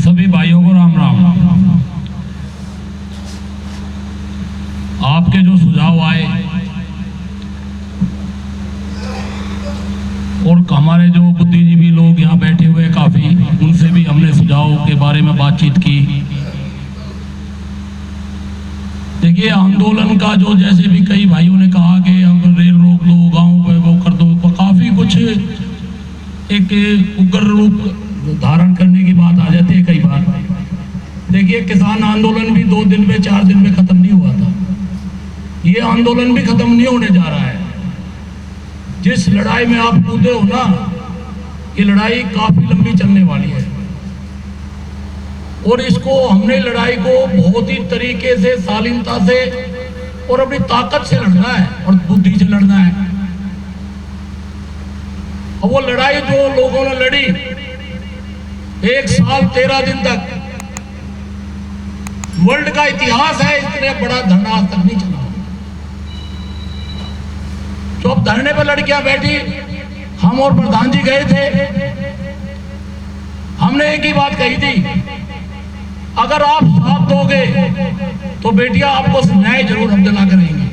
सभी भाइयों को राम राम। आपके जो सुझाव आए और हमारे जो बुद्धिजीवी लोग यहाँ बैठे हुए काफी, उनसे भी हमने सुझाव के बारे में बातचीत की। देखिए, आंदोलन का जो जैसे भी कई भाइयों ने कहा कि हम रेल रोक दो, गाँव पे वो कर दो, तो काफी कुछ एक उग्र रूप धारण करने की बात आ जाती है कई बार। देखिए, किसान आंदोलन भी 2 दिन में 4 दिन में खत्म नहीं हुआ था। ये आंदोलन भी खत्म नहीं होने जा रहा है। जिस लड़ाई में आप कूदे हो ना, ये लड़ाई काफी लंबी चलने वाली है और इसको हमने लड़ाई को बहुत ही तरीके से, शालीनता से और अपनी ताकत से लड़ना है और बुद्धि से लड़ना है। और वो लड़ाई जो लोगों ने लड़ी 1 साल 13 दिन तक, वर्ल्ड का इतिहास है, इतने बड़ा धरना आज तक नहीं चला। तो अब धरने पर लड़कियां बैठी, हम और प्रधान जी गए थे, हमने एक ही बात कही थी, अगर आप साथ दोगे तो बेटियां आपको न्याय जरूर हम दिला करेंगे।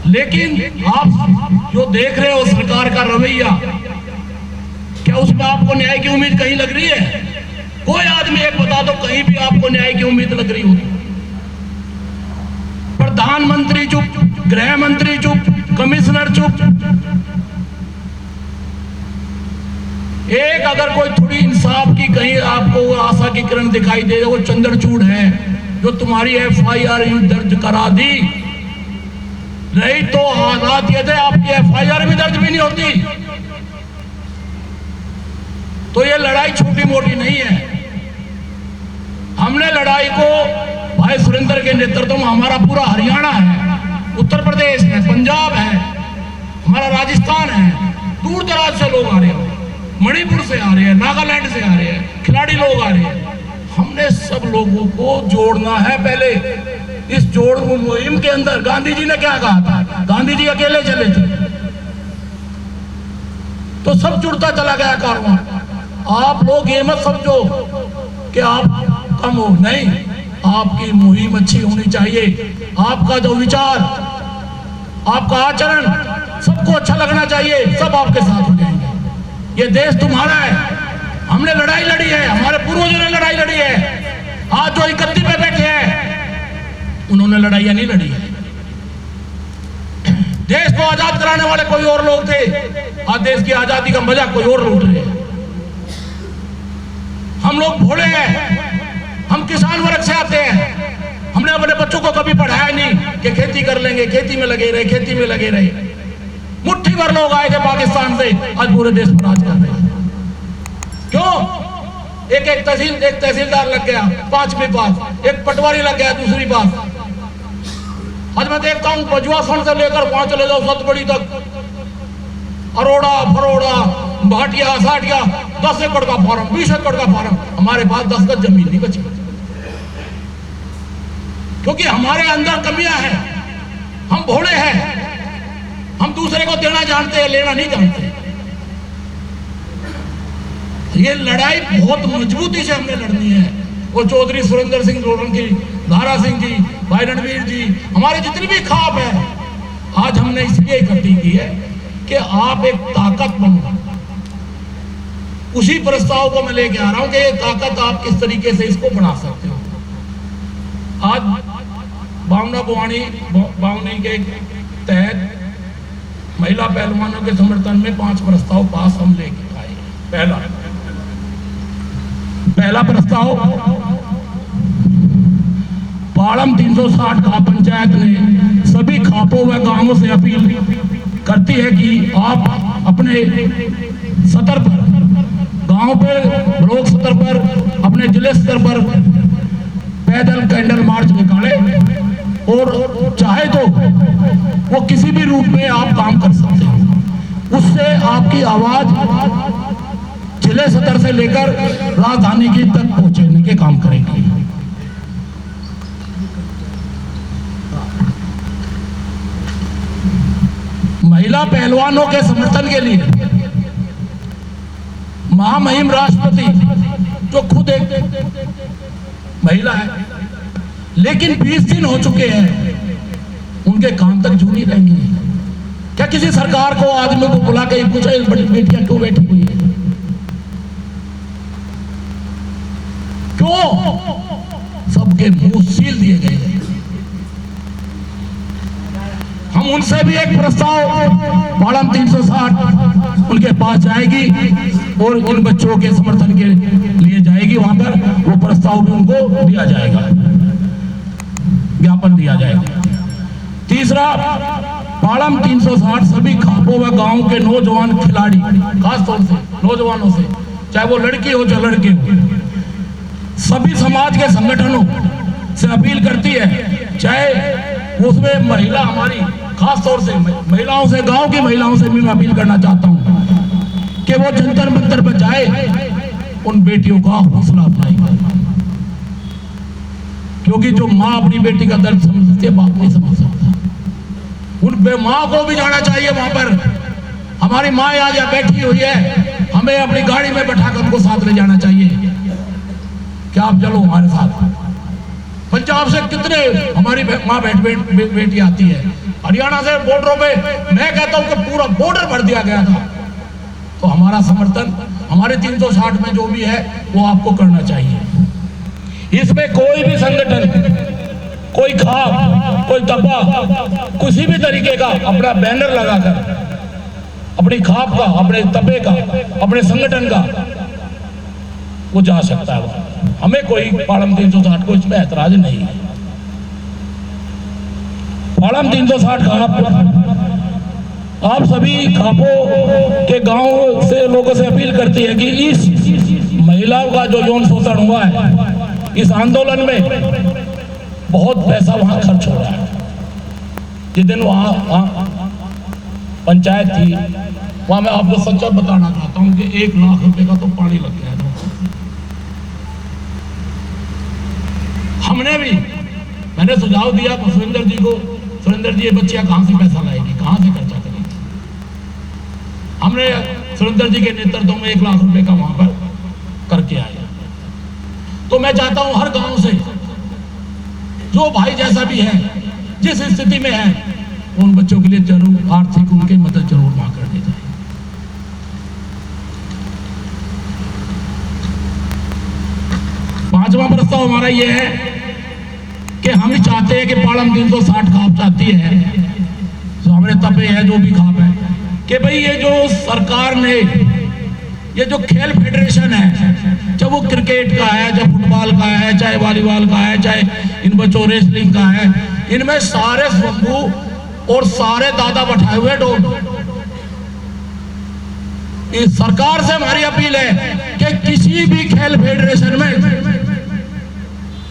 लेकिन आप जो देख रहे हो सरकार का रवैया, क्या उसमें आपको न्याय की उम्मीद कहीं लग रही है? कोई आदमी एक बता दो कहीं भी आपको न्याय की उम्मीद लग रही होगी? प्रधानमंत्री चुप, गृह मंत्री चुप, कमिश्नर चुप। एक अगर कोई थोड़ी इंसाफ की कहीं आपको आशा की किरण दिखाई दे, वो चंद्रचूड़ है जो तुम्हारी FIR दर्ज करा दी, नहीं तो हालात ये थे आपकी FIR भी दर्ज भी नहीं होती। तो ये लड़ाई छोटी मोटी नहीं है। हमने लड़ाई को भाई सुरेंद्र के नेतृत्व में, हमारा पूरा हरियाणा है, उत्तर प्रदेश है, पंजाब है, हमारा राजस्थान है, दूर दराज से लोग आ रहे हैं, मणिपुर से आ रहे हैं, नागालैंड से आ रहे हैं, खिलाड़ी लोग आ रहे हैं। हमने सब लोगों को जोड़ना है। पहले इस जोड़ मुहिम के अंदर गांधी जी ने क्या कहा था? गांधी जी अकेले चले थे तो सब जुड़ता चला गया कारवां। आप लोग ये मत समझो कि आप कम हो, नहीं, आपकी मुहिम अच्छी होनी चाहिए। आपका जो विचार, आपका आचरण सबको अच्छा लगना चाहिए, सब आपके साथ हो जाएंगे। ये देश तुम्हारा है, हमने लड़ाई लड़ी है, हमारे पूर्वजों ने लड़ाई लड़ी है। आज जो 31 पे बैठे हैं उन्होंने लड़ाइयां नहीं लड़ी है। देश को आजाद कराने वाले कोई और लोग थे, आज देश की आजादी का मजा कोई और लूट रहे हैं। हम लोग भोले हैं, हम किसान वर्ग से आते हैं, हमने अपने बच्चों को कभी पढ़ाया नहीं कि खेती कर लेंगे, खेती में लगे रहे, खेती में लगे रहे। मुट्ठी भर लोग आए थे पाकिस्तान से, आज पूरे देश पर राज कर रहे हैं। क्यों? एक तहसीलदार लग गया 5वीं पास, एक पटवारी लग गया 2री पास। आज मैं देखता हूं बजुआसन से लेकर वहां चले जाओ सतबड़ी तक, अरोड़ा फरोड़ा भाटिया साटिया, 10 एकड़ का फार्म, 20 एकड़ का फार्म। हमारे पास 10 गज जमीन नहीं बची, क्योंकि हमारे अंदर कमियां हैं। हम भोले हैं, हम दूसरे को देना जानते हैं, लेना नहीं जानते। ये लड़ाई बहुत मजबूती से हमने लड़नी है। वो चौधरी सुरेंद्र सिंह सोलंकी, दारा सिंह जी, भाई रणवीर जी, हमारे जितनी भी खाप है, आज हमने इसलिए इकट्ठी की है कि आप एक ताकत बनो। उसी प्रस्ताव को मैं लेके आ रहा हूं कि ये ताकत आप किस तरीके से इसको बना सकते हो। आज बावनी के तहत महिला पहलवानों के समर्थन में 5 प्रस्ताव पास हम लेके आए। पहला प्रस्ताव, पाड़म 360 खाप पंचायत ने सभी खापों व गांवों से अपील करती है कि आप अपने स्तर पर, गांव पर, ब्लॉक स्तर पर, अपने जिले स्तर पर पैदल कैंडल मार्च निकालें और चाहे तो वो किसी भी रूप में आप काम कर सकते हैं। उससे आपकी आवाज जिले स्तर से लेकर राजधानी की तक पहुंचने के काम करेंगे। महिला पहलवानों के समर्थन के लिए महामहिम राष्ट्रपति जो खुद एक महिला है, लेकिन 20 दिन हो चुके हैं, उनके कान तक जू नहीं रहेंगी। क्या किसी सरकार को आदमी को बुला के पूछा इस बड़ी बेटियां क्यों बैठी हुई है? क्यों? सबके मुंह सील दिए गए हैं। हम उनसे भी एक प्रस्ताव पालम 360 उनके पास जाएगी और इन बच्चों के समर्थन के लिए जाएगी। वहां पर वो प्रस्ताव भी उनको दिया जाएगा, ज्ञापन दिया जाएगा। तीसरा, पालम 360 सभी खापों व गांव के नौजवान खिलाड़ी, खासतौर से नौजवानों से, चाहे वो लड़की हो चाहे लड़के हो, सभी समाज के संगठनों से अपील करती है, चाहे उसमें महिला हमारी, खासतौर से महिलाओं से, गांव की महिलाओं से भी मैं अपील करना चाहता हूं कि वो जंतर मंतर पर जाए, उन बेटियों का हौसला अफजाई करे। क्योंकि जो माँ अपनी बेटी का दर्द समझती है, बाप नहीं समझ सकता। उन माँ को भी जाना चाहिए वहां पर। हमारी माँ आज यहाँ बैठी हुई है, हमें अपनी गाड़ी में बैठाकर उनको साथ ले जाना चाहिए। क्या आप चलो हमारे साथ? पंजाब से कितने हमारी माँ बेटी आती है, हरियाणा से बॉर्डरों पे मैं कहता हूं कि पूरा बॉर्डर भर दिया गया था। तो हमारा समर्थन हमारे 360 में जो भी है वो आपको करना चाहिए। इसमें कोई भी संगठन, कोई खाप, कोई तपा, किसी भी तरीके का अपना बैनर लगाकर अपनी खाप का, अपने तपे का, अपने संगठन का वो जा सकता है। हमें कोई पालम 360 को इसमें ऐतराज नहीं है। पालम 360 खाप आप सभी खापों के गांव से लोगों से अपील करती है कि इस महिलाओं का जो यौन शोषण हुआ है, इस आंदोलन में बहुत पैसा वहां खर्च हो रहा है। जिस दिन वहां पंचायत थी, वहां मैं आपको सच्चा बताना चाहता हूं कि 1 लाख रुपए का तो पानी लग गया था। हमने भी, मैंने सुझाव दिया सुरेंद्र जी को, सुरेंद्र जी ये बच्चियां कहां से पैसा लाएगी, कहां से खर्चा करेगी। हमने सुरेंद्र जी के नेतृत्व में 1 लाख रुपए का वहां पर करके आए। तो मैं चाहता हूं हर गांव से जो भाई जैसा भी है, जिस स्थिति में है, उन बच्चों के लिए जरूर आर्थिक उनकी मदद जरूर वहां कर दी जाए। पांचवा प्रस्ताव हमारा यह है कि हम चाहते हैं कि पालम 360 खाप चाहती है, जो हमारे तपे है, जो भी खाप है, कि भाई ये जो सरकार ने ये जो खेल फेडरेशन है, चाहे वो क्रिकेट का है, चाहे फुटबॉल का है, चाहे वॉलीबॉल का है, चाहे इन बच्चों रेसलिंग का है, इनमें सारे स्वंभू और सारे दादा बैठाए हुए डोम। इस सरकार से हमारी अपील है कि किसी भी खेल फेडरेशन में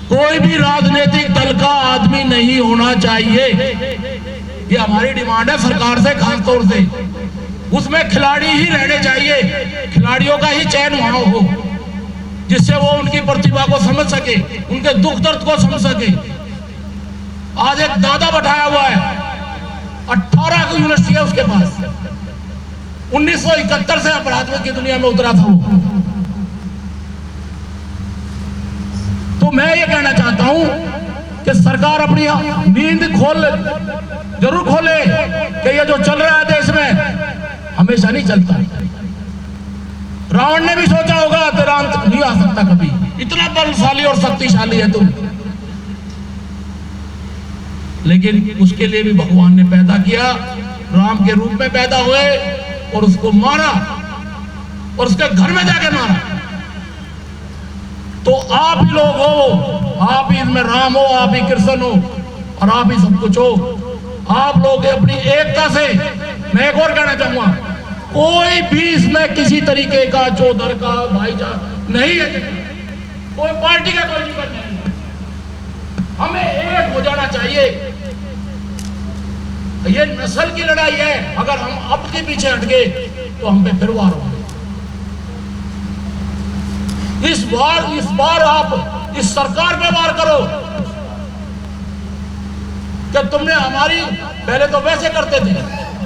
कोई भी राजनीतिक दल का आदमी नहीं होना चाहिए। ये हमारी डिमांड है सरकार से, खासतौर से। उसमें खिलाड़ी ही रहने चाहिए, खिलाड़ियों का ही चयन वहां हो, जिससे वो उनकी प्रतिभा को समझ सके, उनके दुख दर्द को समझ सके। आज एक दादा बैठाया हुआ है, 18 यूनिवर्सिटी है उसके पास, 1971 से अपराध की दुनिया में उतरा था वो। तो मैं ये कहना चाहता हूं कि सरकार अपनी नींद जरूर खोले कि ये जो चल रहा है देश में हमेशा नहीं चलता। रावण ने भी सोचा होगा तेरा अंत नहीं आ सकता कभी, इतना बलशाली और शक्तिशाली है तुम, लेकिन उसके लिए भी भगवान ने पैदा किया, राम के रूप में पैदा हुए और उसको मारा और उसके घर में जाके मारा। तो आप ही लोग हो, आप ही इसमें राम हो, आप ही कृष्ण हो और आप ही सब कुछ हो। आप लोग अपनी एकता से, मैं एक और कहना चाहूंगा, कोई भी इसमें किसी तरीके का चौधर का भाईचारा नहीं है, कोई पार्टी का कोई निकल नहीं, हमें एक हो जाना चाहिए। ये नस्ल की लड़ाई है, अगर हम अब के पीछे हट गए तो हम पे फिर वार होंगे। इस बार आप इस सरकार पे वार करो कि तुमने हमारी, पहले तो वैसे करते थे,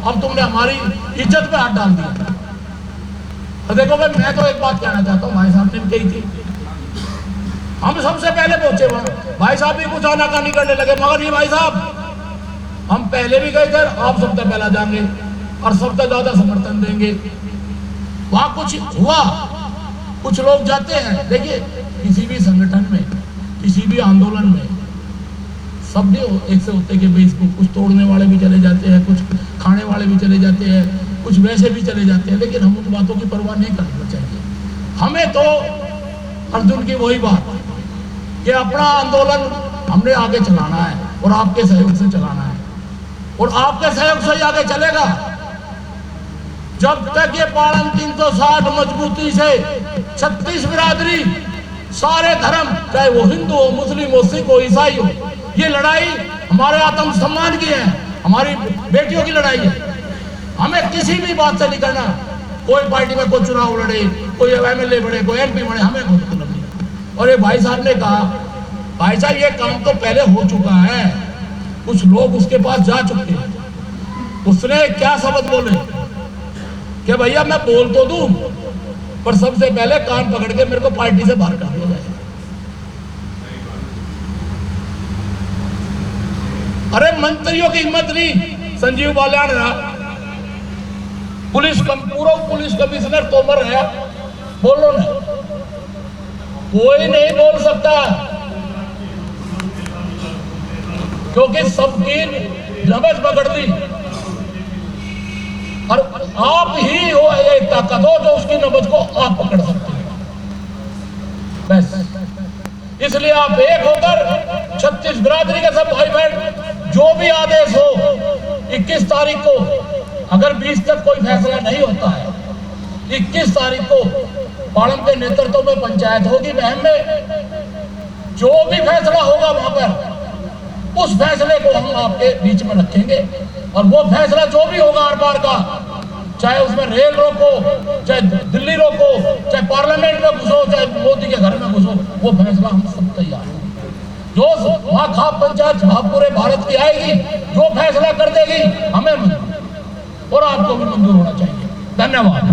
अब तुमने हमारी इज्जत पे हाथ डाल दिया। तो देखो भाई, मैं तो एक बात कहना चाहता हूँ, भाई साहब ने भी कही थी हम सबसे पहले पहुंचे वहां। भाई साहब भी कुछ आनाकानी करने लगे, मगर ये भाई साहब हम पहले भी गए थे, आप सबसे पहला जाएंगे और सबसे ज्यादा समर्थन देंगे। वहां कुछ हुआ, कुछ लोग जाते हैं। देखिए किसी भी संगठन में, किसी भी आंदोलन में सब भी एक से होते कि भाई इसको कुछ तोड़ने वाले भी चले जाते हैं, कुछ खाने वाले भी चले जाते हैं, कुछ वैसे भी चले जाते हैं, लेकिन हम उन बातों की परवाह नहीं करना चाहिए। हमें तो अर्जुन की वही बात कि अपना आंदोलन हमने आगे चलाना है और आपके सहयोग से चलाना है, और आपके सहयोग से ही आगे चलेगा। जब तक ये पालम 360 मजबूती से 36 बिरादरी, सारे धर्म, चाहे वो हिंदू हो, मुस्लिम हो, सिख हो, ईसाई हो, ये लड़ाई हमारे आत्म सम्मान की है, हमारी बेटियों की लड़ाई है। हमें किसी भी बात से नहीं करना, कोई पार्टी में कोई चुनाव लड़े, कोई एमएलए बने, कोई एमपी बने, हमें कोई मतलब नहीं। और ये भाई साहब ने कहा, भाई साहब ये काम तो पहले हो चुका है, कुछ लोग उसके पास जा चुके हैं। उसने क्या शब्द बोले कि भैया मैं बोल तो दूं, पर सबसे पहले कान पकड़ के मेरे को पार्टी से बाहर कर दिया जाए। अरे मंत्रियों की हिम्मत नहीं, संजीव बालियान पूर्व पुलिस कमिश्नर तोमर है, बोलो ना, कोई नहीं बोल सकता, क्योंकि सबकी नब्ज पकड़ दी। और आप ही हो एक ताकत हो जो उसकी नब्ज को आप पकड़ सकते हैं, बस। इसलिए आप एक होकर 36 बिरादरी के सब भाई बहन, जो भी आदेश हो 21 तारीख को, अगर 20 तक कोई फैसला नहीं होता है, 21 तारीख को पालम के नेतृत्व में पंचायत होगी बहन में, जो भी फैसला होगा वहां पर, उस फैसले को हम आपके बीच में रखेंगे। और वो फैसला जो भी होगा हर बार का, चाहे उसमें रेल रोको, चाहे दिल्ली रोको, चाहे पार्लियामेंट में घुसो, चाहे मोदी के घर में घुसो, वो फैसला हम सब तैयार हैं। जो वहां खाप पंचायत पूरे भारत की आएगी, जो फैसला कर देगी हमें मंजूर, और आपको भी मंजूर होना चाहिए। धन्यवाद।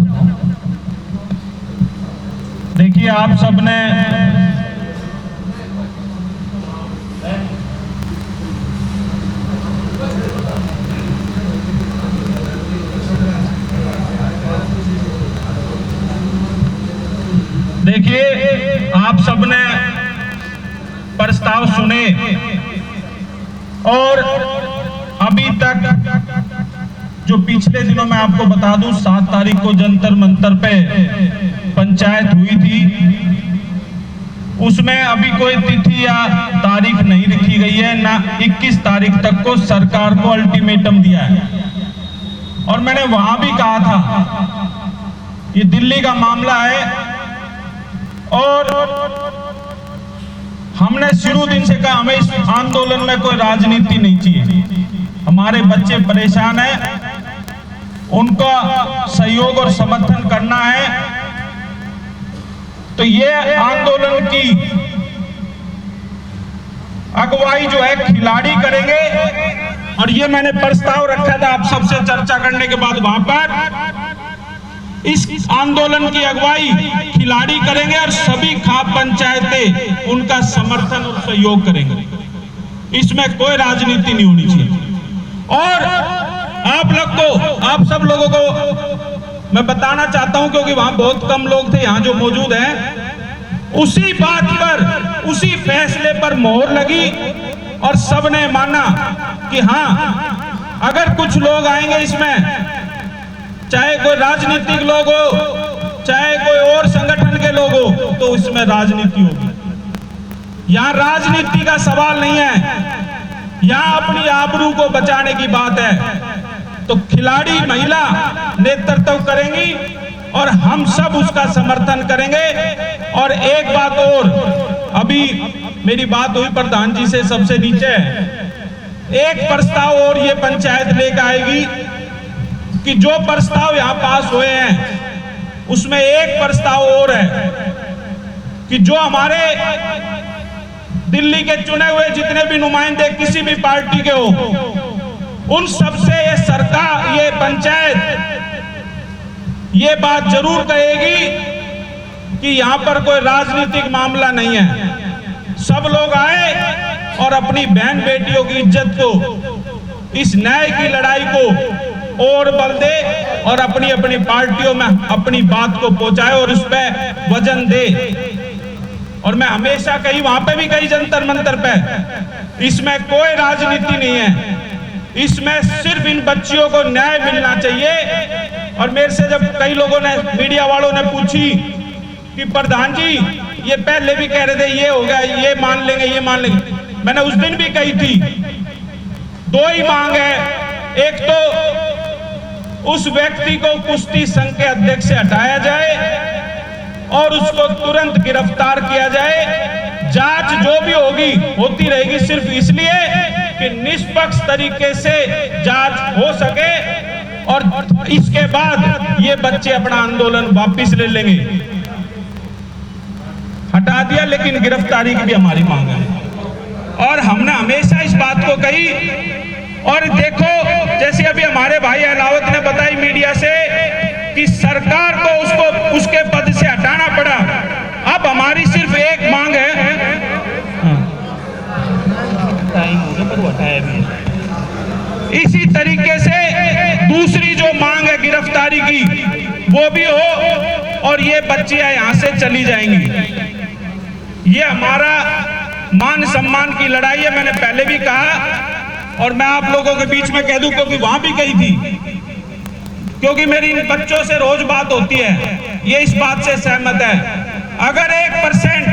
देखिए आप सबने प्रस्ताव सुने, और अभी तक जो पिछले दिनों में आपको बता दूं, 7 तारीख को जंतर मंतर पे पंचायत हुई थी, उसमें अभी कोई तिथि या तारीख नहीं लिखी गई है, ना 21 तारीख तक को सरकार को अल्टीमेटम दिया है। और मैंने वहां भी कहा था ये दिल्ली का मामला है, और हमने शुरू दिन से कहा हमें इस आंदोलन में कोई राजनीति नहीं चाहिए। हमारे बच्चे परेशान हैं, उनका सहयोग और समर्थन करना है। तो ये आंदोलन की अगुवाई जो है खिलाड़ी करेंगे, और ये मैंने प्रस्ताव रखा था आप सबसे चर्चा करने के बाद, वहां पर इस आंदोलन की अगुवाई खिलाड़ी करेंगे और सभी खाप पंचायतें उनका समर्थन और सहयोग करेंगे। इसमें कोई राजनीति नहीं होनी चाहिए। और आप सब लोगों को मैं बताना चाहता हूं, क्योंकि वहां बहुत कम लोग थे, यहां जो मौजूद हैं, उसी बात पर, उसी फैसले पर मोहर लगी और सबने माना कि हाँ, अगर कुछ लोग आएंगे इसमें, चाहे कोई राजनीतिक लोग हो, चाहे कोई और संगठन के लोग हो, तो इसमें राजनीति होगी। यहां राजनीति का सवाल नहीं है, यहां अपनी आबरू को बचाने की बात है। तो खिलाड़ी महिला नेतृत्व करेंगी और हम सब उसका समर्थन करेंगे। और एक बात और, अभी मेरी बात हुई प्रधान जी से सबसे नीचे, एक प्रस्ताव और ये पंचायत लेकर आएगी कि जो प्रस्ताव यहां पास हुए हैं उसमें एक प्रस्ताव और है कि जो हमारे दिल्ली के चुने हुए जितने भी नुमाइंदे किसी भी पार्टी के हो, उन सबसे ये सरकार, ये पंचायत ये बात जरूर कहेगी कि यहां पर कोई राजनीतिक मामला नहीं है। सब लोग आए और अपनी बहन बेटियों की इज्जत को, इस न्याय की लड़ाई को और बल दे और अपनी अपनी पार्टियों में अपनी बात को पहुंचाए और उस पर वजन दे। और मैं हमेशा कही, वहां पे भी कही जंतर मंतर पे, इसमें कोई राजनीति नहीं है, इसमें सिर्फ इन बच्चियों को न्याय मिलना चाहिए। और मेरे से जब कई लोगों ने, मीडिया वालों ने पूछी कि प्रधान जी ये पहले भी कह रहे थे ये हो गया, ये मान लेंगे, ये मान लेंगे, मैंने उस दिन भी कही थी, दो ही मांग है। एक तो उस व्यक्ति को कुश्ती संघ के अध्यक्ष से हटाया जाए और उसको तुरंत गिरफ्तार किया जाए। जांच जो भी होगी होती रहेगी सिर्फ इसलिए कि निष्पक्ष तरीके से जांच हो सके, और इसके बाद ये बच्चे अपना आंदोलन वापस ले लेंगे। हटा दिया, लेकिन गिरफ्तारी की भी हमारी मांग है और हमने हमेशा इस बात को कही। और देखो, जैसे अभी हमारे भाई अलावत ने बताई मीडिया से कि सरकार को उसको उसके पद से हटाना पड़ा। अब हमारी सिर्फ एक मांग है, इसी तरीके से दूसरी जो मांग है गिरफ्तारी की, वो भी हो और ये बच्चियां यहां से चली जाएंगी। ये हमारा मान सम्मान की लड़ाई है, मैंने पहले भी कहा और मैं आप लोगों के बीच में कह दूं, क्योंकि वहां भी कही थी, क्योंकि मेरी इन बच्चों से रोज बात होती है, ये इस बात से सहमत है। अगर 1%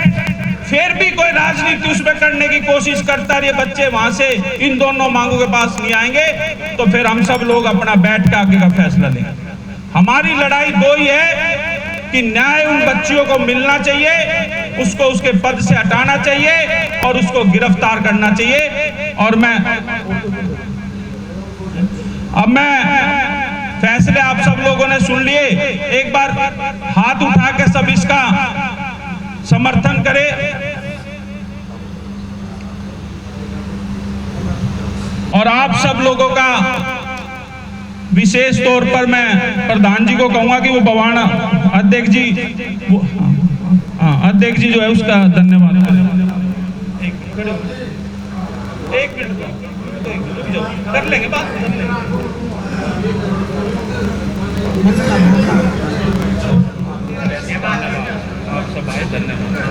फिर भी कोई राजनीति उसमें करने की कोशिश करता है, ये बच्चे वहां से इन दोनों मांगों के पास नहीं आएंगे, तो फिर हम सब लोग अपना बैठ के आगे का फैसला लेंगे। हमारी लड़ाई दो ही है कि न्याय उन बच्चियों को मिलना चाहिए, उसको उसके पद से हटाना चाहिए और उसको गिरफ्तार करना चाहिए। और अब मैं फैसले आप सब लोगों ने सुन लिए, एक बार हाथ उठा के सब इसका समर्थन करें। और आप सब लोगों का विशेष तौर पर मैं प्रधान जी को कहूंगा कि वो बवाना अध्यक्ष जी, अध्यक्ष जी जो है उसका धन्यवाद करें। एक मिनट कर लेंगे बात। आप सब आए, धन्यवाद।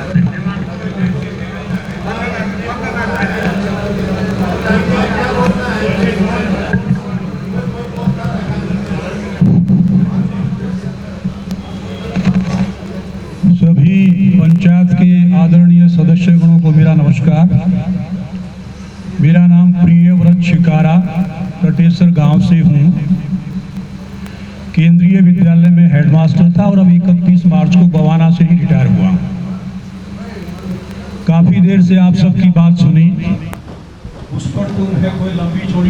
सभी पंचायत के आदरणीय सदस्यगणों को मेरा नमस्कार। मेरा नाम प्रियव्रत शिकारा, कटेसर गांव से हूं। केंद्रीय विद्यालय में हेडमास्टर था और अब 31 मार्च को बवाना से ही रिटायर हुआ। काफी देर से आप सबकी बात सुनी, उस पर तो है कोई लंबी चौड़ी